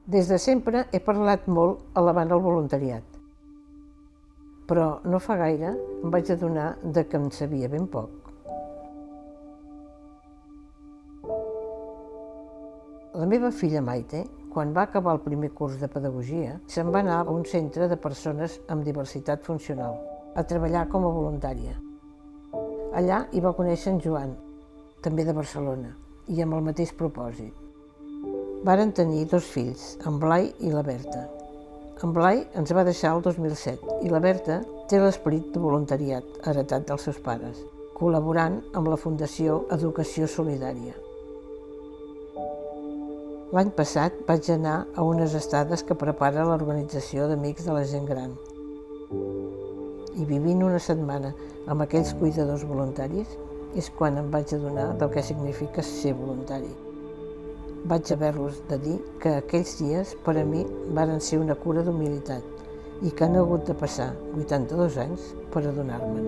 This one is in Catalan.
Des de sempre he parlat molt alabant el voluntariat, però no fa gaire em vaig adonar que en sabia ben poc. La meva filla Maite, quan va acabar el primer curs de pedagogia, se'n va anar a un centre de persones amb diversitat funcional, a treballar com a voluntària. Allà hi va conèixer en Joan, també de Barcelona, i amb el mateix propòsit. Varen tenir 2 fills, en Blai i la Berta. En Blai ens va deixar el 2007 i la Berta té l'esperit de voluntariat heretat dels seus pares, col·laborant amb la Fundació Educació Solidària. L'any passat vaig anar a unes estades que prepara l'Organització d'Amics de la Gent Gran. I vivint una setmana amb aquells cuidadors voluntaris és quan em vaig adonar del que significa ser voluntari. Vaig haver-los de dir que aquells dies per a mi varen ser una cura d'humilitat i que han hagut de passar 82 anys per adonar-me'n.